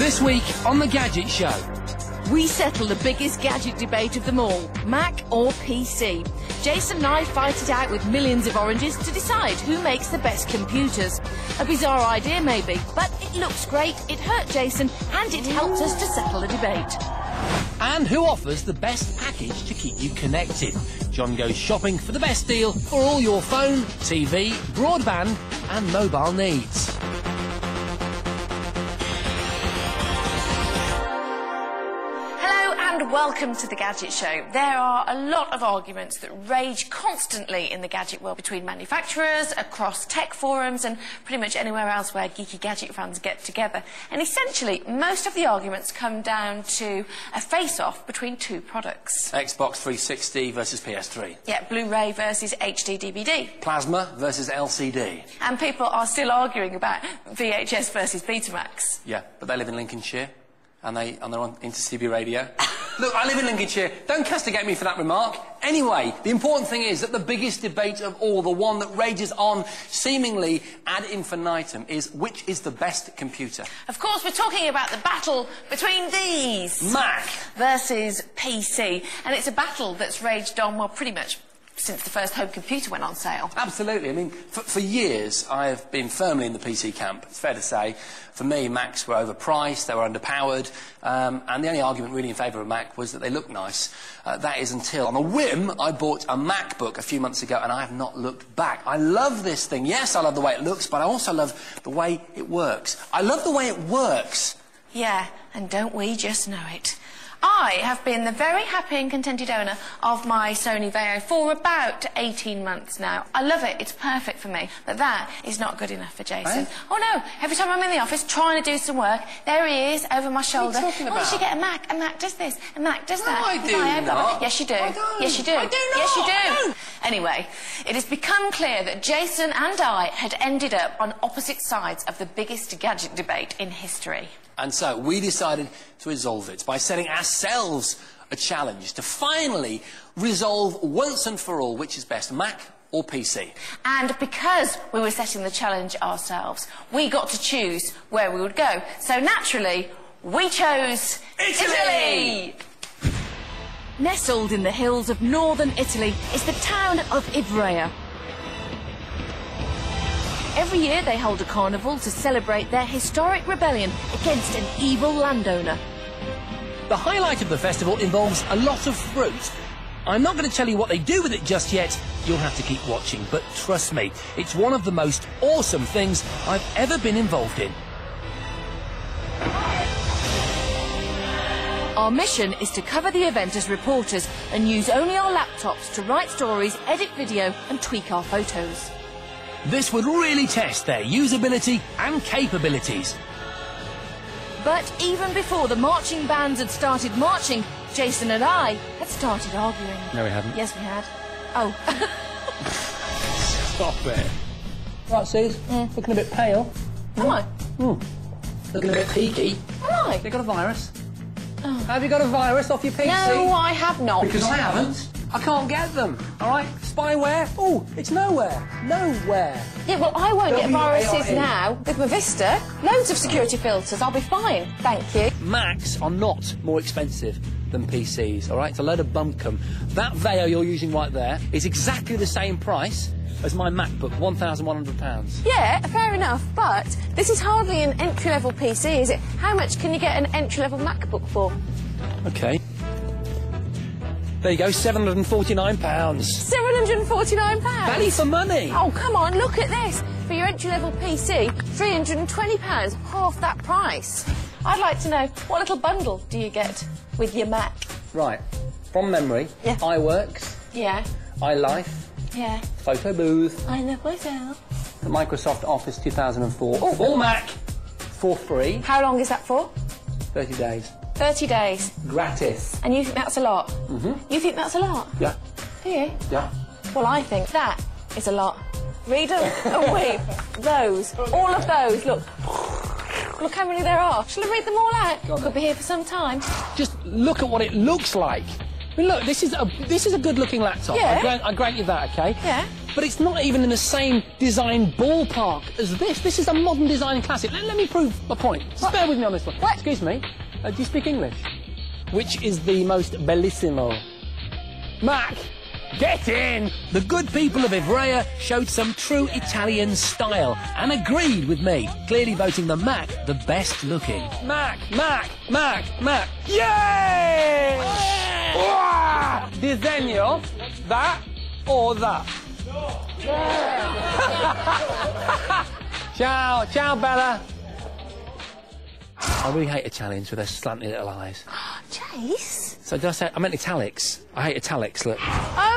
This week on The Gadget Show. We settle the biggest gadget debate of them all, Mac or PC. Jason and I fight it out with millions of oranges to decide who makes the best computers. A bizarre idea maybe, but it looks great, it hurt Jason, and it helps us to settle the debate. And who offers the best package to keep you connected? John goes shopping for the best deal for all your phone, TV, broadband and mobile needs. And welcome to the Gadget Show. There are a lot of arguments that rage constantly in the gadget world between manufacturers, across tech forums and pretty much anywhere else where geeky gadget fans get together. And essentially, most of the arguments come down to a face-off between two products. Xbox 360 versus PS3. Yeah, Blu-ray versus HD DVD. Plasma versus LCD. And people are still arguing about VHS versus Betamax. Yeah, but they live in Lincolnshire and they're on Inter-CB radio. Look, I live in Lincolnshire. Don't castigate me for that remark. Anyway, the important thing is that the biggest debate of all, the one that rages on seemingly ad infinitum, is which is the best computer. Of course, we're talking about the battle between these. Mac versus PC. And it's a battle that's raged on, well, pretty much since the first home computer went on sale. Absolutely. I mean, for years, I've been firmly in the PC camp, it's fair to say. For me, Macs were overpriced, they were underpowered, and the only argument really in favour of Mac was that they look nice. That is until, on a whim, I bought a MacBook a few months ago, and I have not looked back. I love this thing. Yes, I love the way it looks, but I also love the way it works. I love the way it works. Yeah, and don't we just know it. I have been the very happy and contented owner of my Sony Vaio for about 18 months now. I love it, it's perfect for me, but that is not good enough for Jason. Oh no, every time I'm in the office trying to do some work, there he is over my shoulder. What are you talking about? Oh, you should get a Mac does this, a Mac does that. No, I do not. Yes, you do. I don't. Yes, you do. I do not. Yes, you do. I don't. Anyway, it has become clear that Jason and I had ended up on opposite sides of the biggest gadget debate in history. And so we decided to resolve it by setting ourselves a challenge to finally resolve once and for all which is best, Mac or PC. And because we were setting the challenge ourselves, we got to choose where we would go. So naturally, we chose Italy! Nestled in the hills of northern Italy is the town of Ivrea. Every year they hold a carnival to celebrate their historic rebellion against an evil landowner. The highlight of the festival involves a lot of fruit. I'm not going to tell you what they do with it just yet. You'll have to keep watching, but trust me, it's one of the most awesome things I've ever been involved in. Our mission is to cover the event as reporters and use only our laptops to write stories, edit video and tweak our photos. This would really test their usability and capabilities. But even before the marching bands had started marching, Jason and I had started arguing. No, we hadn't. Yes, we had. Oh. Stop it. Right, Suze, looking a bit pale. Am I? Looking a bit peaky. Am I? Have you got a virus? Oh. Have you got a virus off your PC? No, I have not. Because I haven't. I can't get them, all right? Spyware? Oh, it's nowhere. Nowhere. Yeah, well, I won't get viruses W-A-R-E. now. With my Vista, loads of security filters. I'll be fine, thank you. Macs are not more expensive than PCs, all right? It's a load of bunkum. That Vaio you're using right there is exactly the same price as my MacBook, £1,100. Yeah, fair enough, but this is hardly an entry-level PC, is it? How much can you get an entry-level MacBook for? OK. There you go, £749. £749? Value for money. Oh, come on, look at this. For your entry-level PC, £320, half that price. I'd like to know, what little bundle do you get with your Mac? Right, from memory, Yeah. iWorks, Yeah, iLife, yeah. Photo Booth, I love myself. the Microsoft Office 2004, full Mac, for free, How long is that for? 30 days, 30 days. gratis. And you think that's a lot? You think that's a lot? Yeah, Do you? yeah. Well, I think that is a lot. Read them and weep. Those. All of those. Look. Look how many there are. Shall I read them all out? Go on, Could be here for some time. Just look at what it looks like. I mean, look, this is a good-looking laptop. Yeah. I grant you that, OK? Yeah. but it's not even in the same design ballpark as this. This is a modern design classic. Let me prove my point. Just bear with me on this one. What? Excuse me, do you speak English? Which is the most bellissimo? Mac, get in! The good people of Ivrea showed some true Italian style and agreed with me, clearly voting the Mac the best looking. Mac! Yay! Wow! Disegno, that or that? Ciao, Bella. I really hate Italians with their slanty little eyes. Chase? So did I say... I meant italics. I hate italics, look.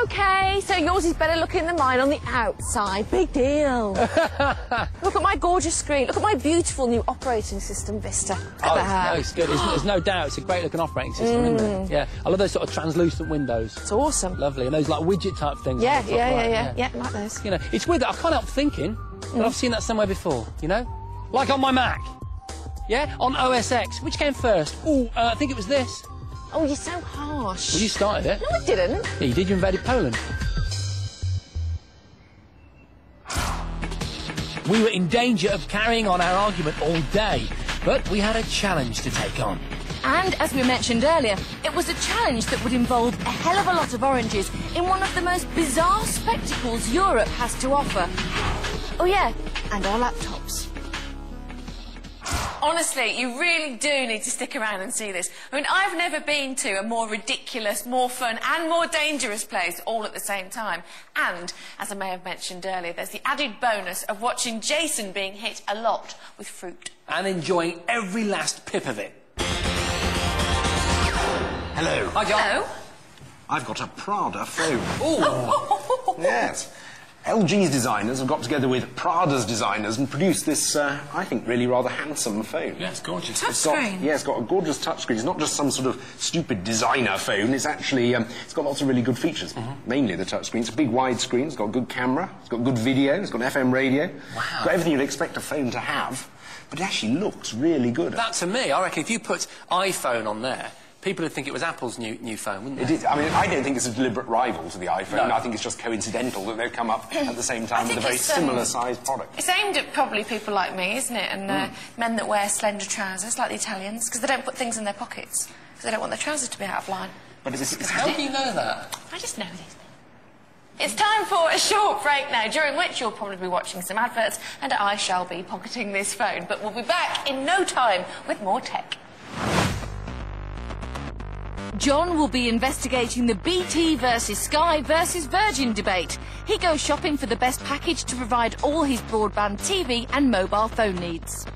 OK, so yours is better looking than mine on the outside. Big deal. Look at my gorgeous screen. Look at my beautiful new operating system, Vista. Look at that. No, it's good. There's no doubt it's a great-looking operating system, isn't it? Yeah. I love those sort of translucent windows. It's awesome. Lovely. And those, like, widget-type things. Yeah, I like those. You know, it's weird that I can't help thinking that I've seen that somewhere before, you know? Like on my Mac. Yeah? On OS X. Which came first? Ooh, I think it was this. Oh, you're so harsh. Well, you started it. No, I didn't. Yeah, you did. You invaded Poland. We were in danger of carrying on our argument all day, but we had a challenge to take on. And, as we mentioned earlier, it was a challenge that would involve a hell of a lot of oranges in one of the most bizarre spectacles Europe has to offer. Oh, yeah, and our laptops. Honestly, you really do need to stick around and see this. I mean, I've never been to a more ridiculous, more fun and more dangerous place all at the same time. And, as I may have mentioned earlier, there's the added bonus of watching Jason being hit a lot with fruit. And enjoying every last pip of it. Hello. Hi, John. Hello. I've got a Prada phone. Ooh. Yes. LG's designers have got together with Prada's designers and produced this, I think, really rather handsome phone. Yeah, it's gorgeous. Touchscreen. Yeah, it's got a gorgeous touchscreen. It's not just some sort of stupid designer phone. It's actually, it's got lots of really good features. Mainly the touchscreen. It's a big wide screen. It's got a good camera. It's got good video. It's got an FM radio. Wow. It's got everything you'd expect a phone to have. But it actually looks really good. That, to me, I reckon if you put iPhone on there, people would think it was Apple's new phone, wouldn't they? It is. I mean, I don't think it's a deliberate rival to the iPhone. No. I think it's just coincidental that they've come up at the same time with a very similar-sized product. It's aimed at probably people like me, isn't it? And men that wear slender trousers, like the Italians, because they don't put things in their pockets, because they don't want their trousers to be out of line. But it's How do you know that? I just know these things. It's time for a short break now, during which you'll probably be watching some adverts, and I shall be pocketing this phone. But we'll be back in no time with more tech. John will be investigating the BT versus Sky versus Virgin debate. He goes shopping for the best package to provide all his broadband TV and mobile phone needs.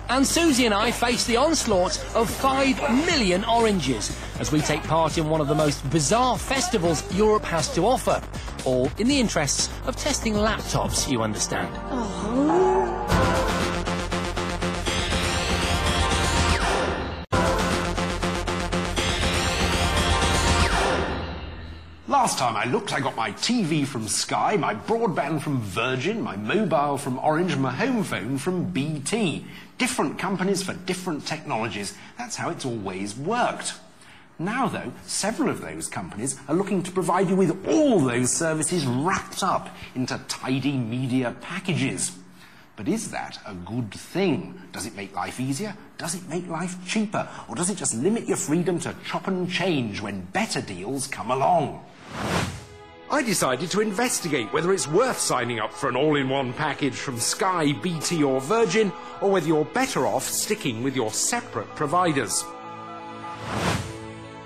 And Susie and I face the onslaught of 5 million oranges as we take part in one of the most bizarre festivals Europe has to offer. All in the interests of testing laptops, you understand. Last time I looked, I got my TV from Sky, my broadband from Virgin, my mobile from Orange, and my home phone from BT. Different companies for different technologies. That's how it's always worked. Now, though, several of those companies are looking to provide you with all those services wrapped up into tidy media packages. But is that a good thing? Does it make life easier? Does it make life cheaper? Or does it just limit your freedom to chop and change when better deals come along? I decided to investigate whether it's worth signing up for an all-in-one package from Sky, BT or Virgin, or whether you're better off sticking with your separate providers.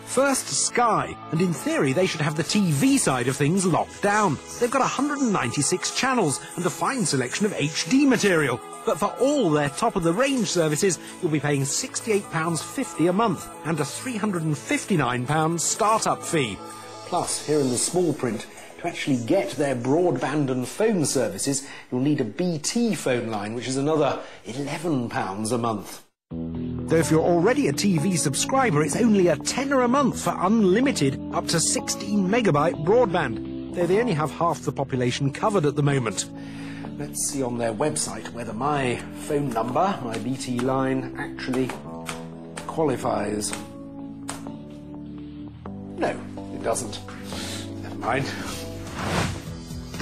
First, Sky, and in theory they should have the TV side of things locked down. They've got 196 channels and a fine selection of HD material. But for all their top-of-the-range services, you'll be paying £68.50 a month and a £359 start-up fee. Plus, here in the small print, to actually get their broadband and phone services, you'll need a BT phone line, which is another £11 a month. Though if you're already a TV subscriber, it's only a tenner a month for unlimited up to 16 megabyte broadband, though they only have half the population covered at the moment. Let's see on their website whether my phone number, my BT line, actually qualifies. No, it doesn't. Never mind.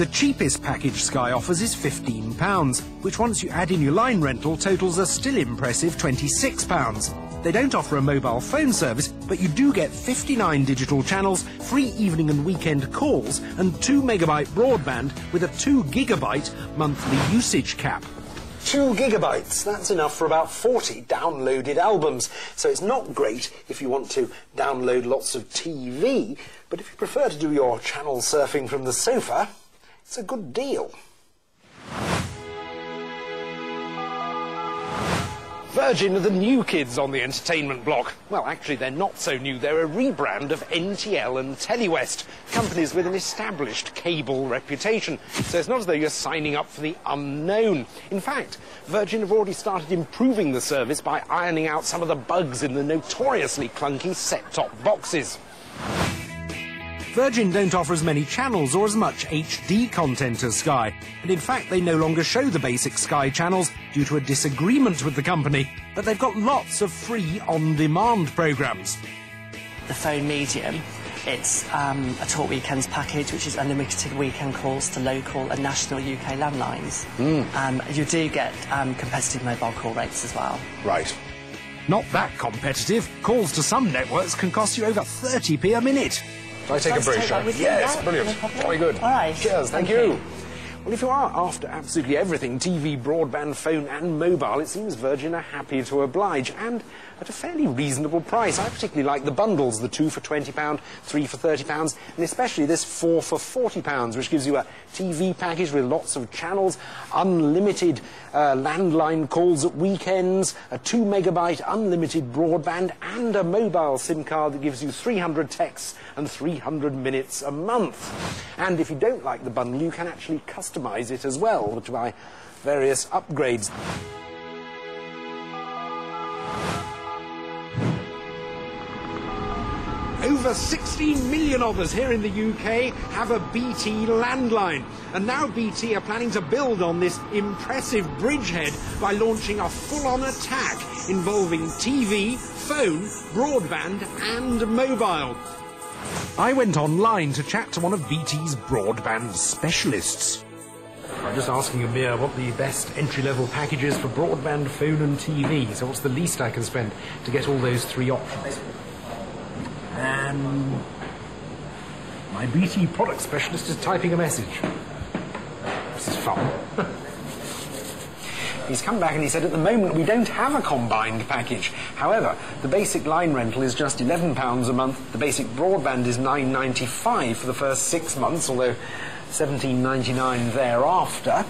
The cheapest package Sky offers is £15, which once you add in your line rental totals a still impressive £26. They don't offer a mobile phone service, but you do get 59 digital channels, free evening and weekend calls, and 2 megabyte broadband with a 2 gigabyte monthly usage cap. 2 gigabytes, that's enough for about 40 downloaded albums. So it's not great if you want to download lots of TV, but if you prefer to do your channel surfing from the sofa, it's a good deal. Virgin are the new kids on the entertainment block. Well, actually, they're not so new. They're a rebrand of NTL and Telewest, companies with an established cable reputation. So it's not as though you're signing up for the unknown. In fact, Virgin have already started improving the service by ironing out some of the bugs in the notoriously clunky set-top boxes. Virgin don't offer as many channels or as much HD content as Sky, and in fact they no longer show the basic Sky channels due to a disagreement with the company, but they've got lots of free on-demand programmes. The phone medium, it's a Talk Weekends package, which is unlimited weekend calls to local and national UK landlines. You do get competitive mobile call rates as well. Right. Not that competitive. Calls to some networks can cost you over 30p a minute. Shall I take a brochure? Yes, yeah, brilliant. No problem. Very good. All right. Cheers, thank you. Well, if you are after absolutely everything, TV, broadband, phone and mobile, it seems Virgin are happy to oblige, and at a fairly reasonable price. I particularly like the bundles, the 2 for £20, 3 for £30, and especially this 4 for £40, which gives you a TV package with lots of channels, unlimited landline calls at weekends, a 2 megabyte unlimited broadband, and a mobile SIM card that gives you 300 texts and 300 minutes a month. And if you don't like the bundle, you can actually customise it as well to buy various upgrades. Over 16 million of us here in the UK have a BT landline. And now BT are planning to build on this impressive bridgehead by launching a full-on attack involving TV, phone, broadband and mobile. I went online to chat to one of BT's broadband specialists. I'm just asking Amir what the best entry-level package is for broadband, phone and TV. So what's the least I can spend to get all those three options? My BT product specialist is typing a message. This is fun. He's come back and he said at the moment we don't have a combined package. However, the basic line rental is just £11 a month. The basic broadband is £9.95 for the first 6 months, although £17.99 thereafter.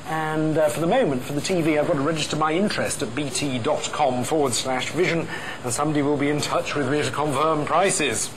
And for the moment, for the TV, I've got to register my interest at bt.com/vision, and somebody will be in touch with me to confirm prices.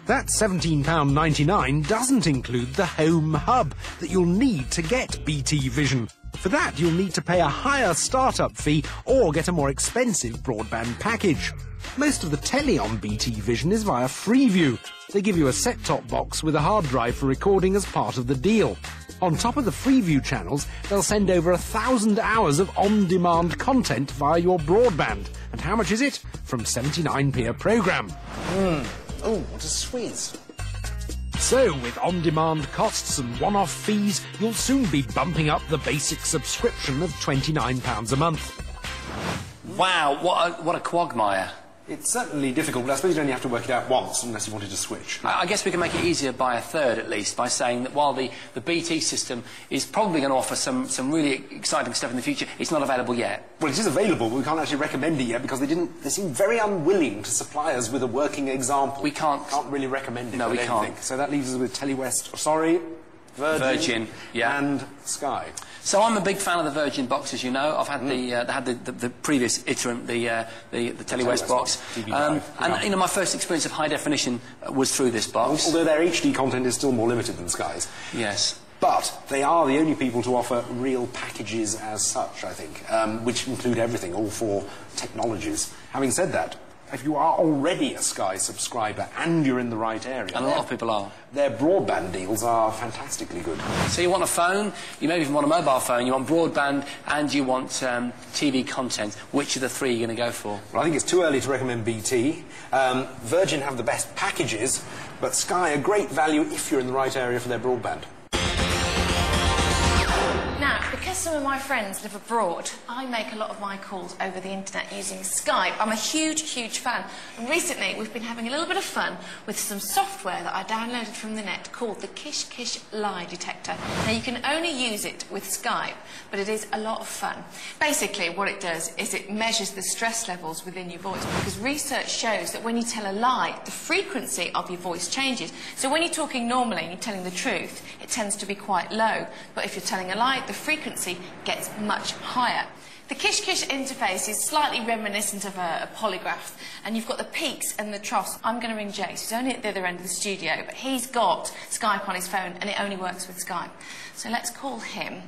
That £17.99 doesn't include the home hub that you'll need to get BT Vision. For that, you'll need to pay a higher startup fee or get a more expensive broadband package. Most of the telly on BT Vision is via Freeview. They give you a set-top box with a hard drive for recording as part of the deal. On top of the Freeview channels, they'll send over 1,000 hours of on-demand content via your broadband. And how much is it? From 79p a programme. Oh, what a squeeze. So, with on-demand costs and one-off fees, you'll soon be bumping up the basic subscription of £29 a month. Wow, what a quagmire. It's certainly difficult, but I suppose you'd only have to work it out once unless you wanted to switch. I guess we can make it easier by a third, at least, by saying that while the BT system is probably going to offer some really exciting stuff in the future, it's not available yet. Well, it is available, but we can't actually recommend it yet because they seem very unwilling to supply us with a working example. We can't really recommend it. No, we can't. So that leaves us with Telewest, Virgin, yeah, and Sky. So I'm a big fan of the Virgin box, as you know. I've had the previous iterant, the Telewest box, and you know, my first experience of high definition was through this box. Although their HD content is still more limited than Sky's. Yes. But they are the only people to offer real packages as such, I think, which include everything, all four technologies. Having said that, if you are already a Sky subscriber and you're in the right area... And a lot of people are. Their broadband deals are fantastically good. So you want a phone, you maybe even want a mobile phone, you want broadband, and you want TV content. Which of the three are you going to go for? Well, I think it's too early to recommend BT. Virgin have the best packages, but Sky a great value if you're in the right area for their broadband. Now, because some of my friends live abroad, I make a lot of my calls over the internet using Skype. I'm a huge, huge fan. And recently, we've been having a little bit of fun with some software that I downloaded from the net called the Kish Kish Lie Detector. Now, you can only use it with Skype, but it is a lot of fun. Basically, what it does is it measures the stress levels within your voice, because research shows that when you tell a lie, the frequency of your voice changes. So when you're talking normally and you're telling the truth, it tends to be quite low. But if you're telling a lie, the frequency gets much higher. The Kish Kish interface is slightly reminiscent of a polygraph, and you've got the peaks and the troughs. I'm going to ring Jace, who's only at the other end of the studio, but he's got Skype on his phone, and it only works with Skype. So let's call him.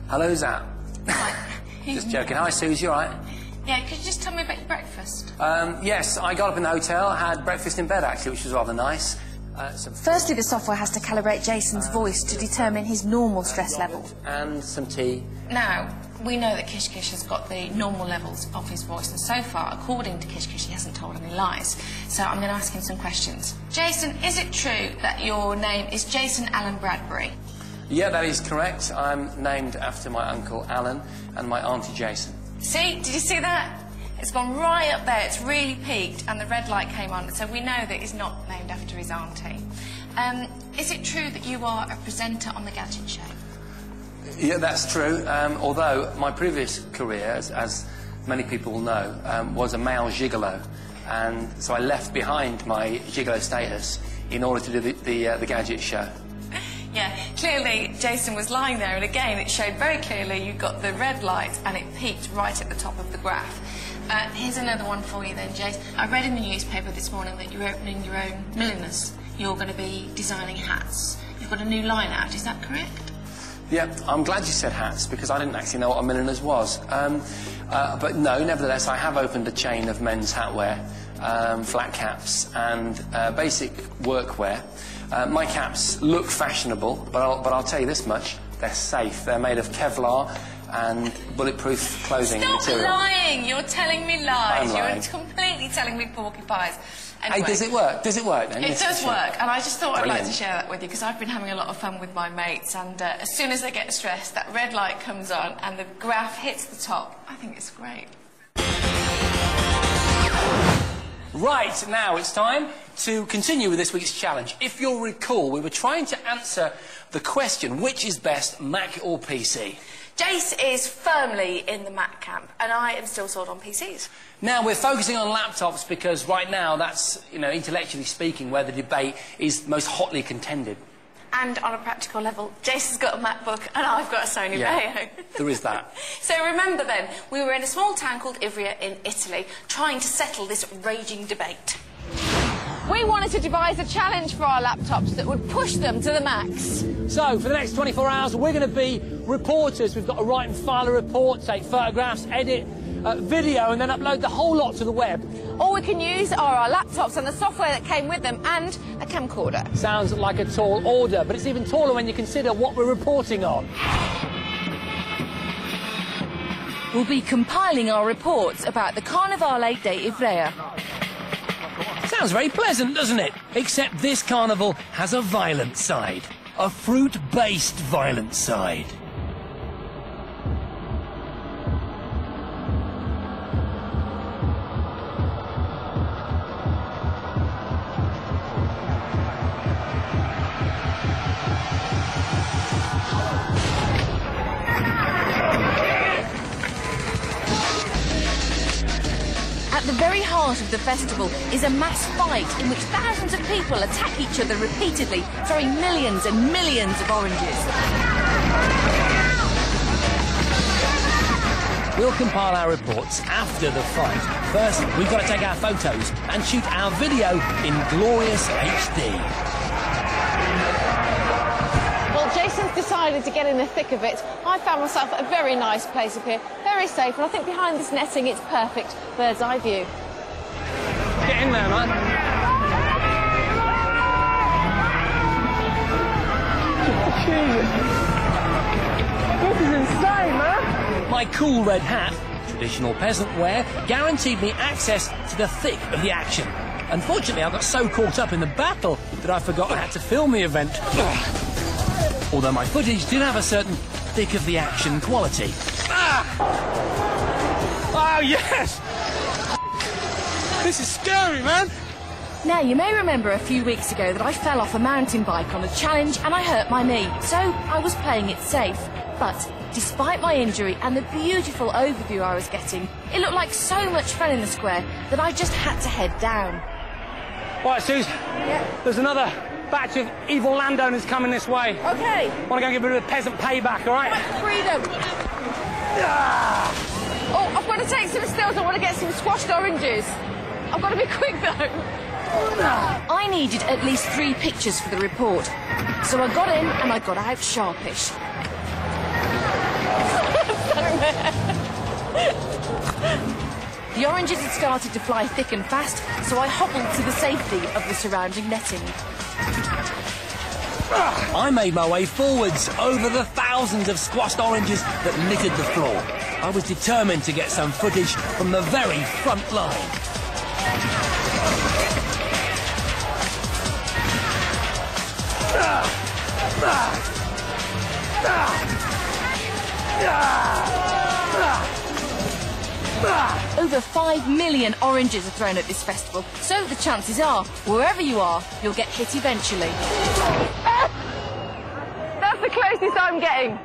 Hello, Zap. Just joking. Hi, Suze, you all right? Yeah, could you just tell me about your breakfast? Yes, I got up in the hotel, had breakfast in bed, actually, which was rather nice. Firstly, the software has to calibrate Jason's voice to determine his normal stress level. And some tea. Now, we know that Kish Kish has got the normal levels of his voice, and so far, according to Kish Kish, he hasn't told any lies. So I'm going to ask him some questions. Jason, is it true that your name is Jason Allen Bradbury? Yeah, that is correct. I'm named after my uncle Alan and my auntie Jason. See? Did you see that? It's gone right up there. It's really peaked, and the red light came on, so we know that he's not named after his auntie. Is it true that you are a presenter on the Gadget Show? Yeah, that's true. Although my previous career, as many people will know, was a male gigolo, and so I left behind my gigolo status in order to do the Gadget Show. Yeah, clearly Jason was lying there, and again it showed very clearly you got the red light and it peaked right at the top of the graph. Here's another one for you then, Jason. I read in the newspaper this morning that you're opening your own milliners. You're going to be designing hats. You've got a new line out, is that correct? Yeah, I'm glad you said hats, because I didn't actually know what a milliner's was. But no, nevertheless, I have opened a chain of men's hatwear, flat caps and basic workwear. My caps look fashionable, but I'll tell you this much, they're safe. They're made of Kevlar and bulletproof clothing material. Stop lying! You're telling me lies. I'm lying. You're completely telling me porcupines. Anyway, Hey, does it work? Does it work then? It does work, and I just thought I'd like to Brilliant. share that with you, because I've been having a lot of fun with my mates, and as soon as they get stressed, that red light comes on and the graph hits the top. I think it's great. Right, now it's time to continue with this week's challenge. If you'll recall, we were trying to answer the question, which is best, Mac or PC? Jace is firmly in the Mac camp, and I am still sold on PCs. Now, we're focusing on laptops because right now that's, intellectually speaking, where the debate is most hotly contended. And on a practical level, Jason's got a MacBook and I've got a Sony Vaio. There is that. So remember then, we were in a small town called Ivrea in Italy, trying to settle this raging debate. We wanted to devise a challenge for our laptops that would push them to the max. So, for the next 24 hours, we're going to be reporters. We've got to write and file a report, take photographs, edit, video, and then upload the whole lot to the web. All we can use are our laptops and the software that came with them, and a camcorder. Sounds like a tall order, but it's even taller when you consider what we're reporting on. We'll be compiling our reports about the Carnivale de Ivrea. Sounds very pleasant, doesn't it? Except this carnival has a violent side. A fruit-based violent side. At the very heart of the festival is a mass fight in which thousands of people attack each other repeatedly, throwing millions and millions of oranges. We'll compile our reports after the fight. First, we've got to take our photos and shoot our video in glorious HD. Well, Jason's decided to get in the thick of it. I found myself at a very nice place up here, very safe, and I think behind this netting it's perfect bird's eye view. Get in there, man. This is insane, man! My cool red hat, traditional peasant wear, guaranteed me access to the thick of the action. Unfortunately, I got so caught up in the battle that I forgot I had to film the event. although my footage did have a certain thick of the action quality. Oh, yes! This is scary, man! Now, you may remember a few weeks ago that I fell off a mountain bike on a challenge and I hurt my knee, so I was playing it safe. But despite my injury and the beautiful overview I was getting, it looked like so much fun in the square that I just had to head down. Right, Suze. Yeah? There's another batch of evil landowners coming this way. OK. Want to go and give a bit of peasant payback, all right? Freedom. Oh, I've got to take some stills. I want to get some squashed oranges. I've got to be quick, though. I needed at least 3 pictures for the report, so I got in and I got out sharpish. The oranges had started to fly thick and fast, so I hobbled to the safety of the surrounding netting. I made my way forwards over the thousands of squashed oranges that littered the floor. I was determined to get some footage from the very front line. Over 5 million oranges are thrown at this festival, so the chances are, wherever you are, you'll get hit eventually. That's the closest I'm getting.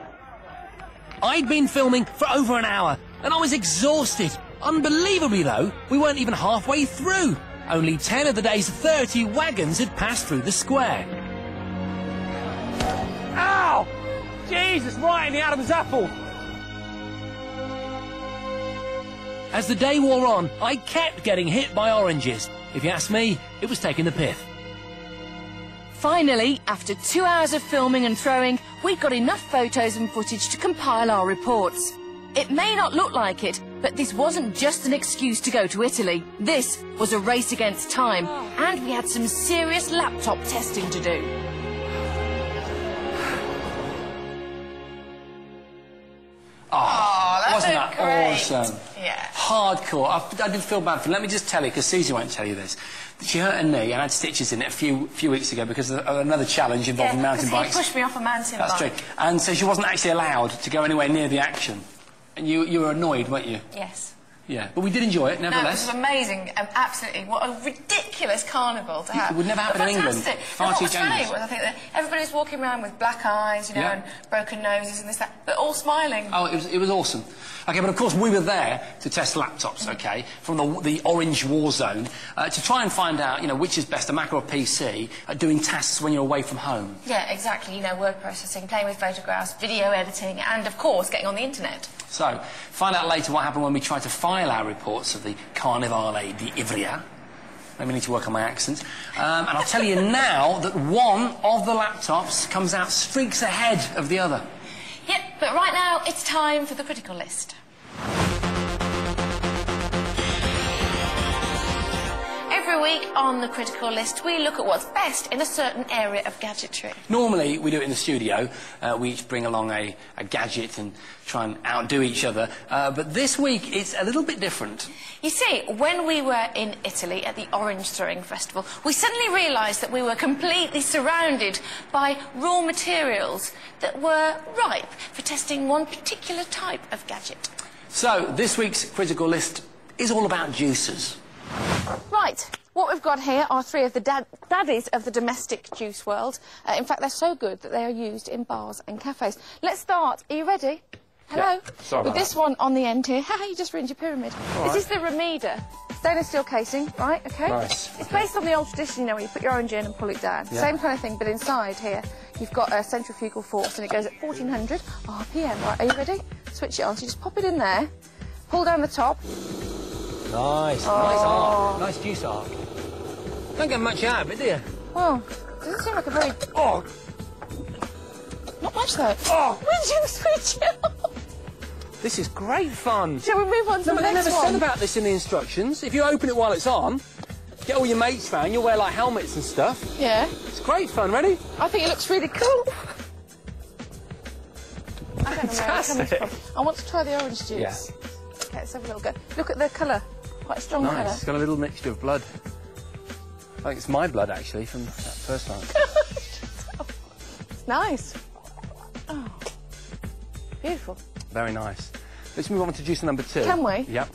I'd been filming for over an hour, and I was exhausted. Unbelievably, though, we weren't even halfway through. Only 10 of the day's 30 wagons had passed through the square. Ow! Jesus, right in the Adam's apple. As the day wore on, I kept getting hit by oranges. If you ask me, it was taking the piss. Finally, after 2 hours of filming and throwing, we got enough photos and footage to compile our reports. It may not look like it, but this wasn't just an excuse to go to Italy. This was a race against time, and we had some serious laptop testing to do. Wasn't that great. awesome? Yeah. Hardcore. I did feel bad for her. Let me just tell you, because Susie won't tell you this. She hurt her knee and had stitches in it a few weeks ago because of another challenge involving mountain bikes. He pushed me off a mountain bike. That's true. And so she wasn't actually allowed to go anywhere near the action. And you were annoyed, weren't you? Yes. Yeah, but we did enjoy it, nevertheless. No, it was amazing. Absolutely. What a ridiculous carnival to have. It would never happen in England. Fantastic. Far too What was funny dangerous. was I think that everybody's walking around with black eyes, you know, and broken noses and this, that, but all smiling. Oh, it was awesome. OK, but of course we were there to test laptops, OK, from the orange war zone, to try and find out, you know, which is best, a Mac or a PC, at doing tasks when you're away from home. Yeah, exactly. You know, word processing, playing with photographs, video editing, and, of course, getting on the internet. So, find out later what happened when we tried to file our reports of the Carnivale di Ivrea. Maybe I need to work on my accent. And I'll tell you now that one of the laptops comes out streaks ahead of the other. Yep, but right now it's time for the critical list. Every week on the critical list, we look at what's best in a certain area of gadgetry. Normally, we do it in the studio. We each bring along a gadget and try and outdo each other. But this week, it's a little bit different. You see, when we were in Italy at the Orange Throwing Festival, we suddenly realised that we were completely surrounded by raw materials that were ripe for testing one particular type of gadget. So, this week's critical list is all about juicers. Right, what we've got here are 3 of the daddies of the domestic juice world. In fact, they're so good that they are used in bars and cafes. Let's start. Are you ready? Hello? Yeah, sorry With about this one on the end here. Haha, you just ruined your pyramid. This is the Remeda. Stainless steel casing, right, OK? Nice. It's based on the old tradition, you know, where you put your orange in and pull it down. Yeah. Same kind of thing, but inside here, you've got a centrifugal force and it goes at 1400 RPM. Right, are you ready? Switch it on. So you just pop it in there, pull down the top. Nice, nice arc. Nice juice arc. Don't get much out of it, do you? Well, doesn't seem like a very... Oh, Not much, though. Oh! When did you switch it on? this is great fun. Shall we move on to the They next never one? said about this in the instructions. If you open it while it's on, get all your mates round, you'll wear, like, helmets and stuff. Yeah. It's great fun. Ready? I think it looks really cool. I don't know where it's coming from. I want to try the orange juice. Yeah. Okay, let's have a little go. Look at the colour. Quite a strong colour. Nice. It's got a little mixture of blood. I think it's my blood, actually, from that first time. It's nice. Oh, beautiful. Very nice. Let's move on to juicer number 2. Can we? Yep.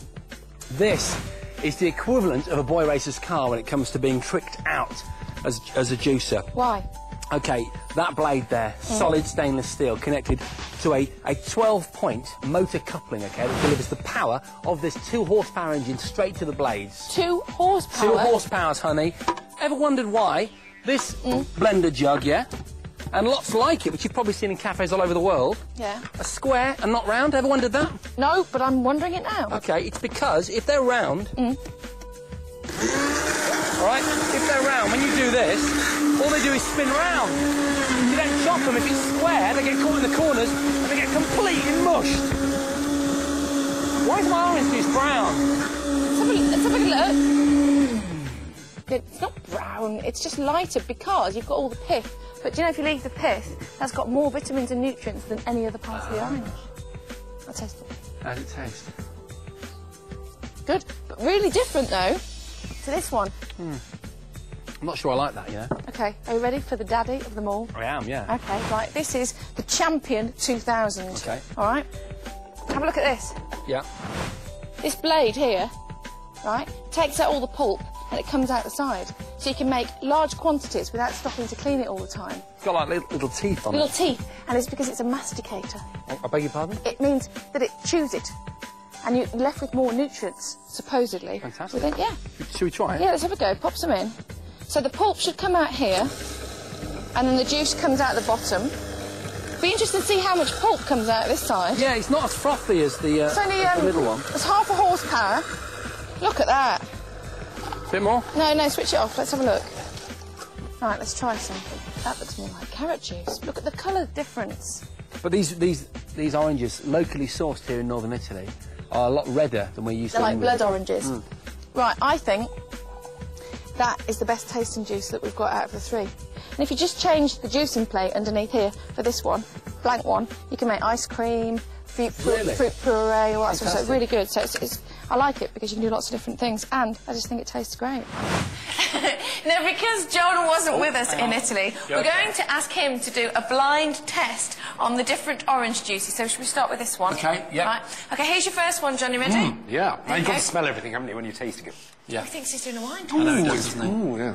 This is the equivalent of a boy racer's car when it comes to being tricked out as a juicer. Why? OK, that blade there, solid stainless steel, connected to a 12-point motor coupling, OK, that delivers the power of this 2-horsepower engine straight to the blades. 2 horsepower? 2 horsepowers, honey. Ever wondered why this blender jug, yeah, and lots like it, which you've probably seen in cafes all over the world, Yeah. are square and not round? Ever wondered that? No, but I'm wondering it now. OK, it's because if they're round... All right, if they're round, when you do this, all they do is spin round. You don't chop them. If it's square, they get caught in the corners and they get completely mushed. Why is my orange juice brown? Let's have a look. It's not brown, it's just lighter because you've got all the pith. But do you know, if you leave the pith, that's got more vitamins and nutrients than any other part of the orange. I'll taste it. How does it taste? Good, but really different, though, to this one. I'm not sure I like that, you know. OK, are you ready for the daddy of them all? I am, yeah. OK, right, this is the Champion 2000. OK. All right? Have a look at this. Yeah. This blade here, right, takes out all the pulp and it comes out the side. So you can make large quantities without stopping to clean it all the time. It's got like little teeth on Little it. teeth, and it's because it's a masticator. I beg your pardon? It means that it chews it, and you're left with more nutrients, supposedly. Fantastic. Within, yeah. Should we try it? Yeah, let's have a go. Pop some in. So the pulp should come out here, and then the juice comes out the bottom. Be interested to see how much pulp comes out this side. Yeah, it's not as frothy as the, It's only, as the little one. It's half a horsepower. Look at that. A bit more? No, switch it off. Let's have a look. Right, let's try some. That looks more like carrot juice. Look at the colour difference. But these oranges, locally sourced here in northern Italy, are a lot redder than we're used to. They're like in England. blood oranges. Right, I think that is the best tasting juice that we've got out of the 3. And if you just change the juicing plate underneath here for this one, blank one, you can make ice cream, fruit puree, all that sort of stuff. It's really good. So I like it because you can do lots of different things, and I just think it tastes great. Now, because John wasn't with us in Italy, we're going to ask him to do a blind test on the different orange juices. So should we start with this one? OK, yeah. Right. OK, here's your first one, John. You ready? Yeah. There You've you got go. to smell everything, haven't you, when you're tasting it? Yeah. He thinks he's doing a wine I know test. it does, doesn't it? Ooh, yeah.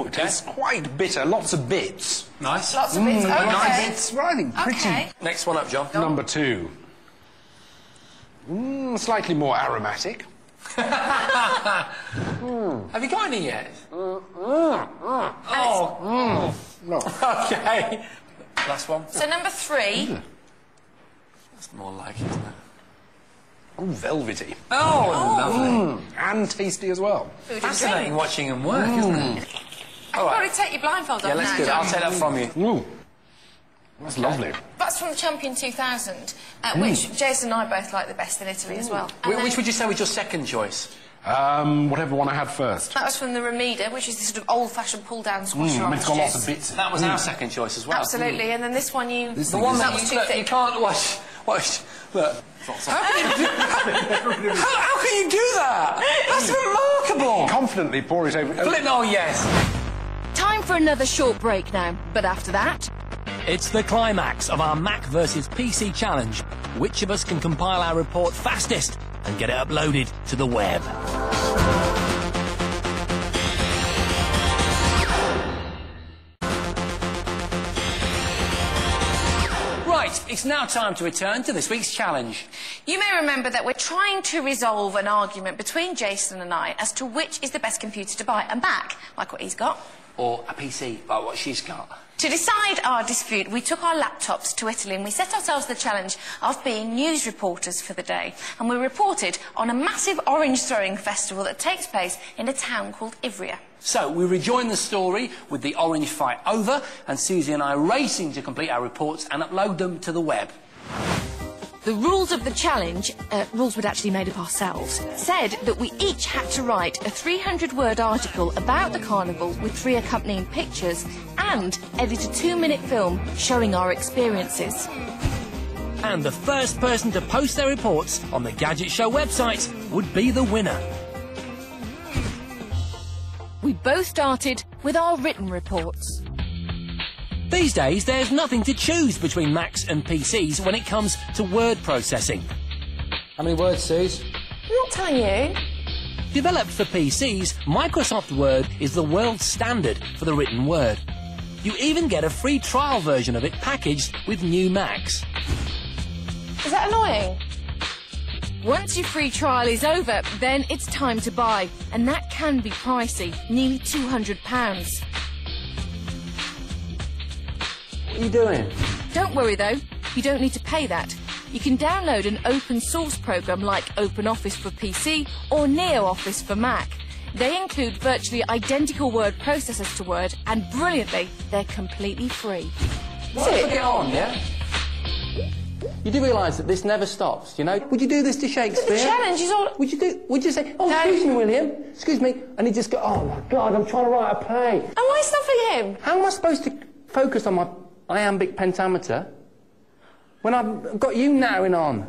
It tastes quite bitter. Lots of bits. Nice. Lots of bits. Nice OK. bits. I think pretty. OK. Next one up, John. Number 2. Slightly more aromatic. Have you got any yet? No. OK. Last one. So number 3. That's more like it, isn't it? Oh, velvety. Oh, lovely. And tasty as well. Fascinating watching them work, isn't it? I'll probably take your blindfold Yeah, off let's now, do that. John. I'll take that from you. Ooh. That's lovely. That's from the Champion 2000, which Jason and I both like the best in Italy as well. And Which then would you say was your second choice? Whatever one I had first. that was from the Remeda, which is the sort of old-fashioned pull-down squash orange It's got lots juice. of bits in it. That was our second choice as well. Absolutely, and then this one you... The one that was you, too look, thick. you can't watch. Look. How can you do that? That's remarkable. Confidently pour it over. Oh, yes. Time for another short break now, but after that... It's the climax of our Mac versus PC challenge. Which of us can compile our report fastest and get it uploaded to the web? Right, it's now time to return to this week's challenge. You may remember that we're trying to resolve an argument between Jason and I as to which is the best computer to buy, a Mac, like what he's got. Or a PC, like what she's got. To decide our dispute, we took our laptops to Italy and we set ourselves the challenge of being news reporters for the day. And we reported on a massive orange throwing festival that takes place in a town called Ivrea. So, we rejoin the story with the orange fight over, and Susie and I racing to complete our reports and upload them to the web. The rules of the challenge, rules we'd actually made up ourselves, said that we each had to write a 300-word article about the carnival with 3 accompanying pictures and edit a 2-minute film showing our experiences. And the first person to post their reports on the Gadget Show website would be the winner. We both started with our written reports. These days, there's nothing to choose between Macs and PCs when it comes to word processing. How many words, Suze? I'm not telling you. Developed for PCs, Microsoft Word is the world standard for the written word. You even get a free trial version of it packaged with new Macs. Is that annoying? Once your free trial is over, then it's time to buy, and that can be pricey, nearly £200. What are you doing? Don't worry though, you don't need to pay that. You can download an open source program like OpenOffice for PC or NeoOffice for Mac. They include virtually identical word processors to Word, and brilliantly, they're completely free. Well, get on, yeah? You do realise that this never stops, you know? Would you do this to Shakespeare? The challenge is all... Would you say, oh, No. excuse me, William, excuse me, and he'd just go, oh my God, I'm trying to write a play. And why stopping him? How am I supposed to focus on my iambic pentameter when I've got you narrowing on?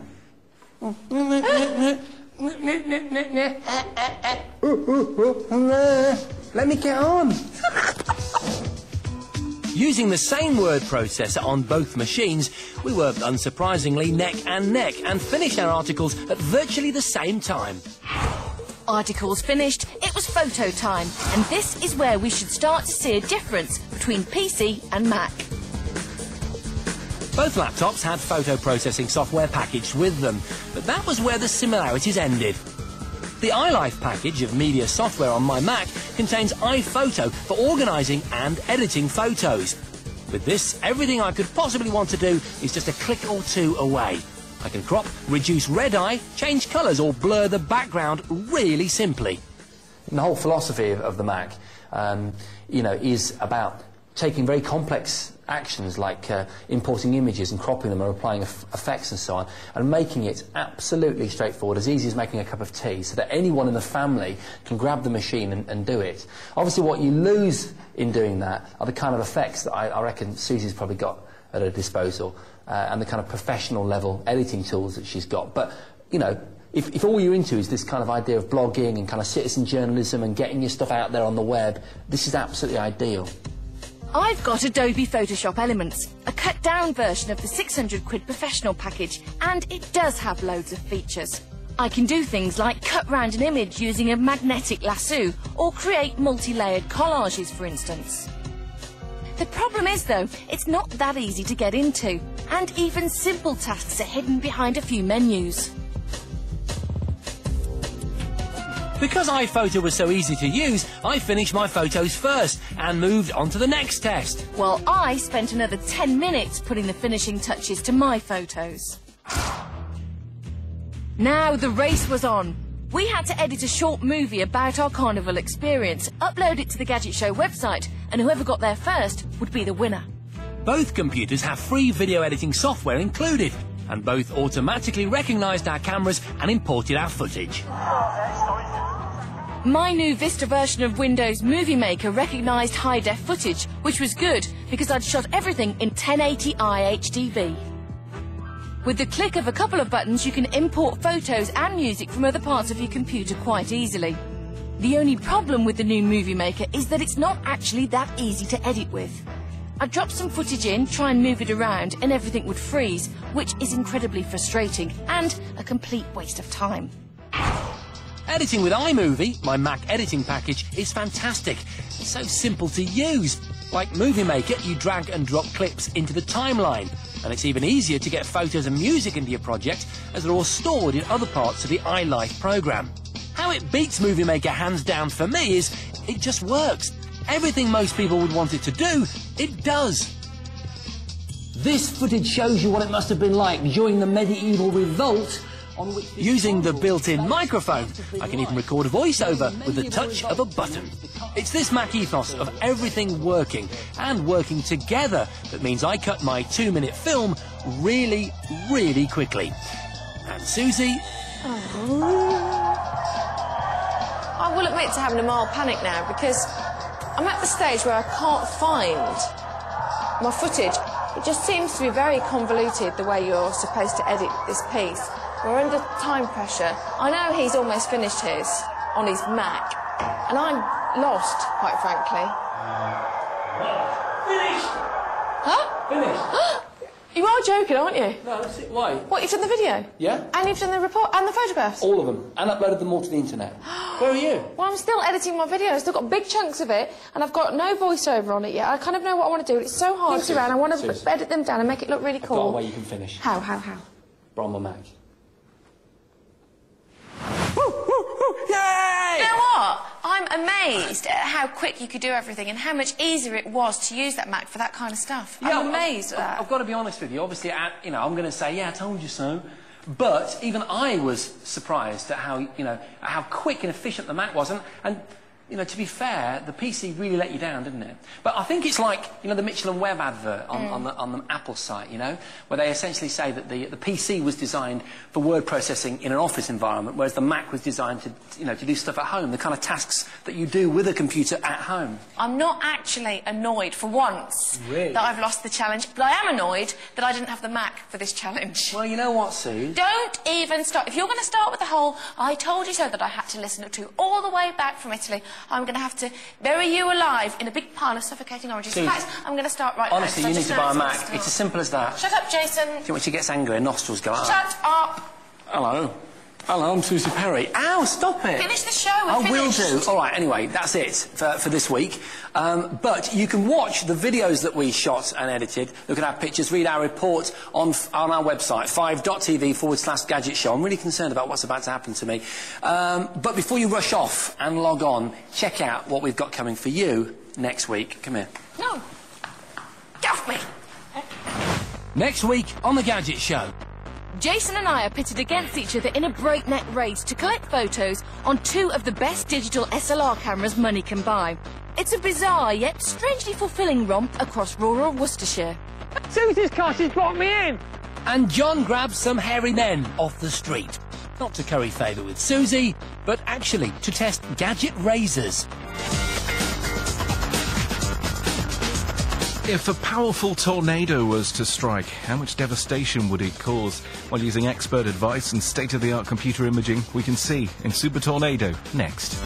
Let me get on. Using the same word processor on both machines, we were unsurprisingly neck and neck and finished our articles at virtually the same time. Articles finished, it was photo time, and this is where we should start to see a difference between PC and Mac. Both laptops had photo processing software packaged with them, but that was where the similarities ended. The iLife package of media software on my Mac contains iPhoto for organising and editing photos. With this, everything I could possibly want to do is just a click or two away. I can crop, reduce red eye, change colours or blur the background really simply. And the whole philosophy of the Mac, you know, is about taking very complex actions like importing images and cropping them or applying effects and so on, and making it absolutely straightforward, as easy as making a cup of tea, so that anyone in the family can grab the machine and do it. Obviously what you lose in doing that are the kind of effects that I reckon Susie's probably got at her disposal, and the kind of professional level editing tools that she's got. But, you know, if all you're into is this kind of idea of blogging and kind of citizen journalism and getting your stuff out there on the web, this is absolutely ideal. I've got Adobe Photoshop Elements, a cut-down version of the £600 professional package, and it does have loads of features. I can do things like cut round an image using a magnetic lasso, or create multi-layered collages, for instance. The problem is, though, it's not that easy to get into, and even simple tasks are hidden behind a few menus. Because iPhoto was so easy to use, I finished my photos first and moved on to the next test. While I spent another 10 minutes putting the finishing touches to my photos. Now the race was on. We had to edit a short movie about our carnival experience, upload it to the Gadget Show website, and whoever got there first would be the winner. Both computers have free video editing software included, and both automatically recognised our cameras and imported our footage. My new Vista version of Windows Movie Maker recognised high-def footage, which was good because I'd shot everything in 1080i HDV. With the click of a couple of buttons, you can import photos and music from other parts of your computer quite easily. The only problem with the new Movie Maker is that it's not actually that easy to edit with. I'd drop some footage in, try and move it around, and everything would freeze, which is incredibly frustrating and a complete waste of time. Editing with iMovie, my Mac editing package, is fantastic. It's so simple to use. Like Movie Maker, you drag and drop clips into the timeline, and it's even easier to get photos and music into your project as they're all stored in other parts of the iLife program. How it beats Movie Maker hands down for me is it just works. Everything most people would want it to do, it does. This footage shows you what it must have been like during the medieval revolt. Using the built-in microphone, I can even record a voiceover with the touch of a button. It's this Mac ethos of everything working and working together that means I cut my 2-minute film really, really quickly. And Susie... I will admit to having a mild panic now because I'm at the stage where I can't find my footage. It just seems to be very convoluted the way you're supposed to edit this piece. We're under time pressure. I know he's almost finished his on his Mac, and I'm lost, quite frankly. Finished! Huh? Finished. You are joking, aren't you? No, that's it. Why? What, you've done the video? Yeah. And you've done the report and the photographs? All of them. And uploaded them all to the internet. Where are you? Well, I'm still editing my video. I've still got big chunks of it, and I've got no voiceover on it yet. I kind of know what I want to do. It's so hard to run. I want to edit them down and make it look really cool. I've got a way you can finish. How? On my Mac. You know what? I'm amazed at how quick you could do everything and how much easier it was to use that Mac for that kind of stuff. Yeah, I'm amazed at that. I've got to be honest with you. Obviously, you know, I'm going to say, yeah, I told you so. But even I was surprised at how, you know, at how quick and efficient the Mac was. And you know, to be fair, the PC really let you down, didn't it? But I think it's like, you know, the Michelin Web advert on the Apple site, you know, where they essentially say that the PC was designed for word processing in an office environment, whereas the Mac was designed to, you know, to do stuff at home, the kind of tasks that you do with a computer at home. I'm not actually annoyed for once Really? that I've lost the challenge, but I am annoyed that I didn't have the Mac for this challenge. Well, you know what, Sue? Don't even start. If you're going to start with the whole "I told you so" that I had to listen to all the way back from Italy, I'm going to have to bury you alive in a big pile of suffocating oranges. In fact, I'm going to start right now. Honestly, you need to buy a Mac. It's as simple as that. Shut up, Jason. See, when she gets angry, her nostrils go up. Shut up. Hello. Hello, I'm Susie Perry. Ow, stop it. Finish the show. I will do. All right, anyway, that's it for this week. But you can watch the videos that we shot and edited, look at our pictures, read our report on our website, 5.tv/Gadget Show. I'm really concerned about what's about to happen to me. But before you rush off and log on, check out what we've got coming for you next week. Come here. No. Get off me. Next week on The Gadget Show. Jason and I are pitted against each other in a breakneck race to collect photos on two of the best digital SLR cameras money can buy. It's a bizarre yet strangely fulfilling romp across rural Worcestershire. Susie's car, she's blocked me in. And John grabs some hairy men off the street. Not to curry favour with Susie, but actually to test gadget razors. If a powerful tornado was to strike, how much devastation would it cause? While using expert advice and state-of-the-art computer imaging, we can see in Super Tornado next.